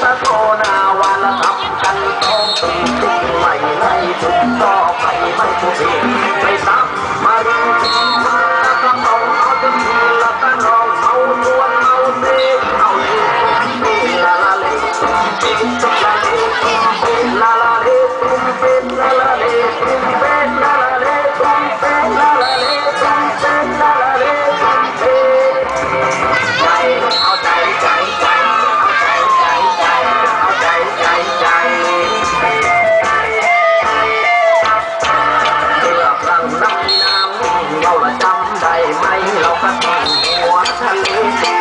ตะโกนาวาละทำกันต้องถึงทุกไม่ในทุกต่อไปไม่ทุกทีไม่ซ้ำมาดูทีแล้วก็ต้องเอาจนทีแล้วก็ลองเอาตัวเอาเสียเอาทีลาลาเลตุ้มเป็นตุ้มลาเลตุ้มเป็นลาลาเลตุ้มเป็นลาลาเลตุ้มเป็นลาลาเลตุ้มเป็นลาลาเลตุ้มเป็นลาลาเลตุ้มเป็นใจเอาใจใจใจเอาใจใจใจเอาใจใจใจเรือพลังน้ำน้ำเราละจำได้ไหมเราก็ต้องหัวทะเล